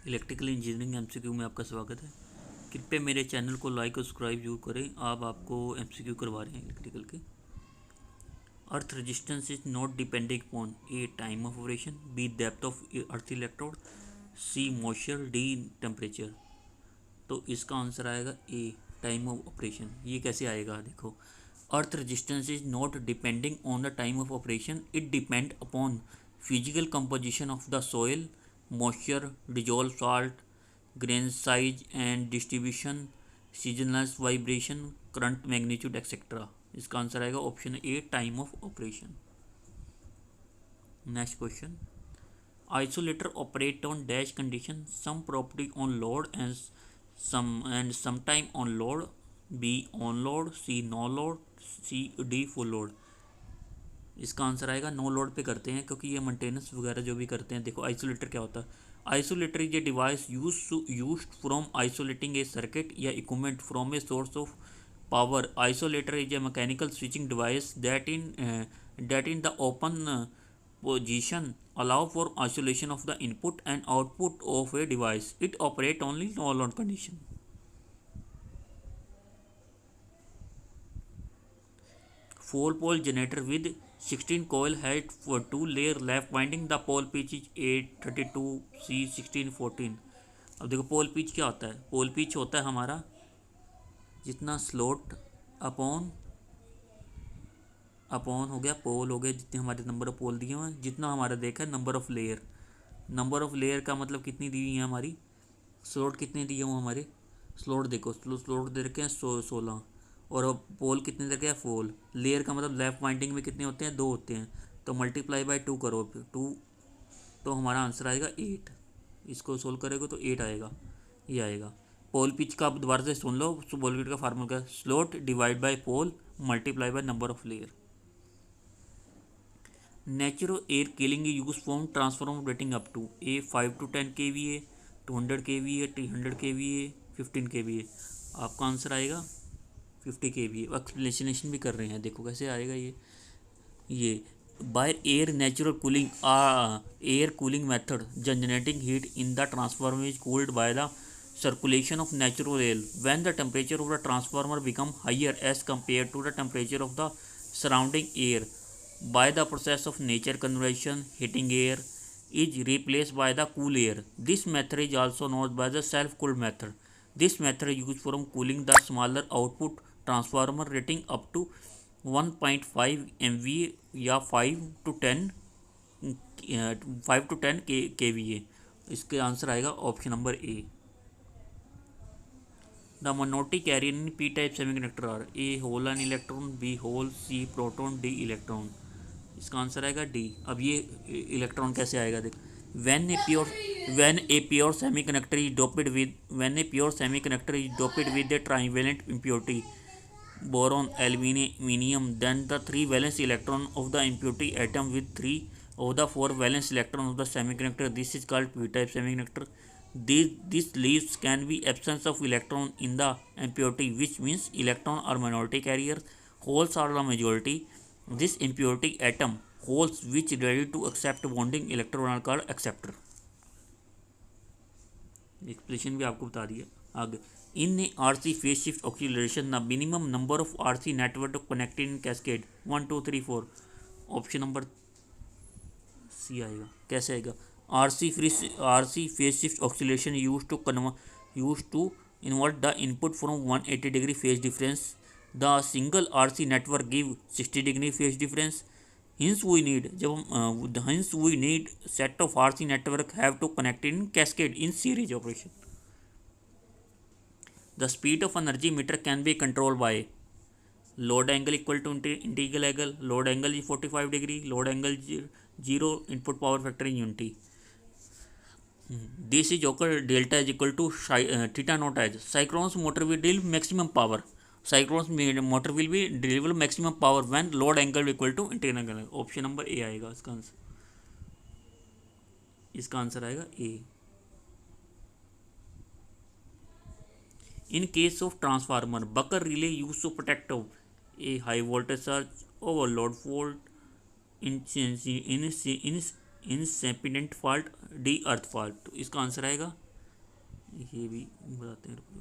Electrical engineering MCQ में आपका स्वागत है। कृपया मेरे चैनल को लाइक और सब्सक्राइब जरूर करें। आप आपको एमसीक्यू करवा रहे हैं इलेक्ट्रिकल के। Earth resistance is not depending upon A time of operation, B depth of earth electrode, C moisture, D temperature. तो इसका आंसर आएगा ए टाइम ऑफ ऑपरेशन। ये कैसे आएगा देखो, earth resistance is not depending on the time of operation, it depend upon physical composition of the soil, moisture, dissolve salt, grain size and distribution, seasonal vibration, current magnitude etcetera. इसका answer आएगा option A time of operation. Next question, isolator operate on dash condition, some property on load and some time on load, B on load, C no load, C D full load. इसका answer आएगा no load पे करते हैं, क्योंकि ये maintenance वगैरह जो भी करते हैं। देखो आइसोलेटर क्या होता है, isolator is a device used from isolating a circuit या equipment from a source of power. Isolator is a mechanical switching device that in the open position allow for isolation of the input and output of a device. It operate only no load condition. Four pole generator with 16 coil had for 2 layer lap winding. The pole pitch is 832 C 1614. अब देखो pole pitch क्या होता है, pole pitch होता है हमारा जितना slot upon हो गया पोल हो गया, जितने हमारे नंबर ऑफ पोल दिए हुए हैं, जितना हमारा देखा है number of layer. Number of layer का मतलब कितनी दी हुई है हमारी, स्लोट कितने दिए हुए हमारे, स्लोट देखो स्लोट दे रखे हैं 16, और अब पोल कितने दे रखे हैं 4। लेयर का मतलब लेफ्ट वाइंडिंग में कितने होते हैं, 2 होते हैं, तो मल्टीप्लाई बाय 2 करो, 2, तो हमारा आंसर आएगा 8। इसको सोल्व करेगा तो 8 आएगा, ये आएगा। पोल पिच का आप दोबारा से सुन लो, पोल पिच का फार्मूला क्या है, slot divide by pole multiply by number of layer. Natural air cooling is used from transformer rating up to A 5 to 10 kVA, 200 kVA, 300 kVA, 15 kVA। आपका आंसर आएगा 50 kVA। Explanation भी कर रहे हैं, देखो कैसे आएगा ये by air natural cooling air cooling method generating heat in the transformer is cooled by the circulation of natural air when the temperature of the transformer become higher as compared to the temperature of the surrounding air by the process of nature conversion. Heating air is replaced by the cool air. This method is also known by the self cooled method. This method is used for cooling the smaller output transformer rating up to 1.5 MVA या 5 to 10 kVA। इसके answer आएगा option number A. The minority carrier in p-type semiconductor are A hole and electron, B hole, C proton, D electron। इसका answer आएगा D. अब ये electron कैसे आएगा देख, when a pure semiconductor is doped with a trivalent impurity boron, aluminium, then the 3 valence electron of the impurity atom with 3 of the 4 valence electron of the semiconductor, this is called p-type semiconductor. This leaves can be absence of electron in the impurity, which means electron are minority carriers, holes are the majority. This impurity atom holes which ready to accept bonding electron are called acceptor। Explanation भी आपको बता दिया आगे। In RC phase shift oscillation the minimum number of RC network connected in cascade 1 2 3 4। Option number C आएगा। कैसे आएगा, RC phase shift oscillation used to invert the input from 180 degree phase difference. The single RC network give 60 degree phase difference. Hence we need set of RC network have to connect in cascade in series operation. The speed of energy meter can be controlled by load angle equal to integral angle. Load angle is 45 degree. Load angle 0. Input power factor in unity. This is occur delta is equal to theta naught as synchronous motor will deliver maximum power. Synchronous motor will be deliver maximum power when load angle equal to integral angle। Option number A आएगा इसका answer. इसका answer आएगा ए। In case of transformer, bucker relay used to protect a high voltage surge, overload fault, incipient fault, D earth fault. तो इसका answer आएगा ये भी बताते हैं, रुको।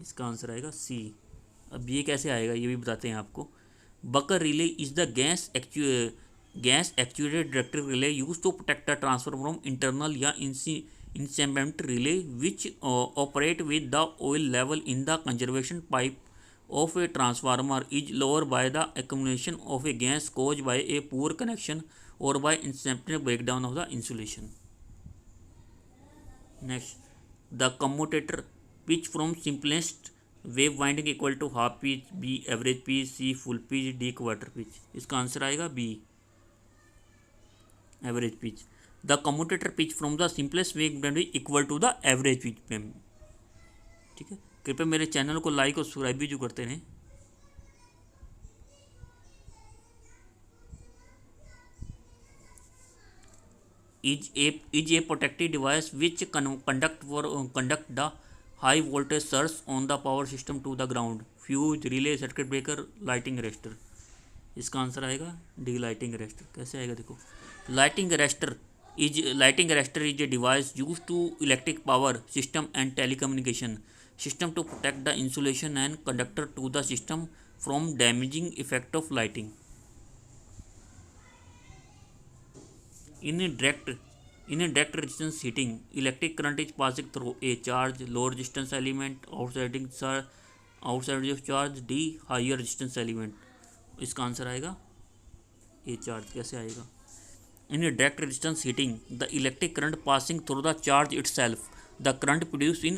इसका आंसर आएगा सी। अब ये कैसे आएगा ये भी बताते हैं आपको। Buchholz relay is the gas actuated directive relay use to protect the transfer from internal या incipient relay which operate with the oil level in the conservation pipe of a transformer is lower by the accumulation of a gas caused by a poor connection or by instantaneous breakdown of the insulation. Next, the commutator pitch from simplest wave winding equal to half pitch, B average pitch, C full pitch, D quarter pitch. इसका answer आएगा B average pitch. The commutator pitch from the simplest wave winding equal to the average pitch. ठीक है, कृपया मेरे channel को like और subscribe भी जो करते रहें। Is a protective device which conduct the high voltage surge on the power system to the ground, fuse, relay, circuit breaker, lighting arrester. इसका आंसर आएगा डी लाइटिंग अरेस्टर। कैसे आएगा देखो, lighting arrester is a device use to electric power system and telecommunication system to protect the insulation and conductor to the system from damaging effect of lighting. In a direct resistance heating, electric current is passing through a charge, low resistance element, outside of charge, D higher resistance element. इसका answer आएगा ए charge. कैसे आएगा, in a direct resistance heating, the electric current passing through the charge itself, the current produced in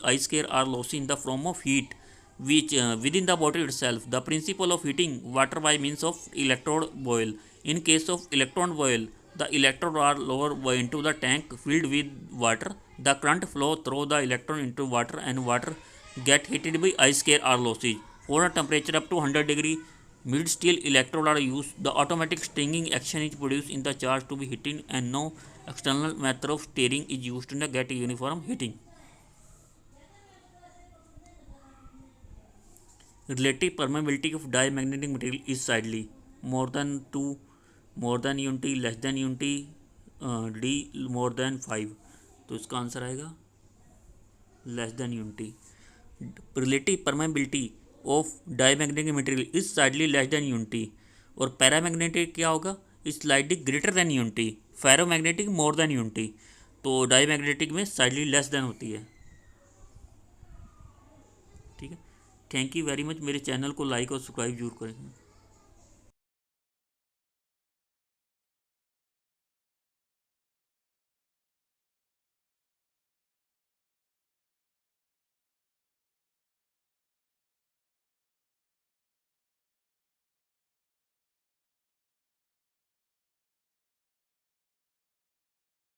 I square are lossy in the form of heat which within the bottle itself. The principle of heating water by means of electrode boil. In case of electron boil, the electrode are lowered into the tank filled with water. The current flow through the electron into water and water get heated by I square are lossy. For a temperature up to 100 degree, mid steel electrode are used. The automatic stinging action is produced in the charge to be heated and no external method of steering is used to get uniform heating. Relative permeability of diamagnetic material is sidely more than 2, more than unity, less than unity, D more than 5. तो इसका answer आएगा less than unity. Relative permeability of diamagnetic material is slightly less than unity. और paramagnetic क्या होगा, is slightly greater than unity. Ferromagnetic more than unity. तो diamagnetic में slightly less than होती है। ठीक है, थैंक यू वेरी मच। मेरे चैनल को लाइक और सब्सक्राइब जरूर करें।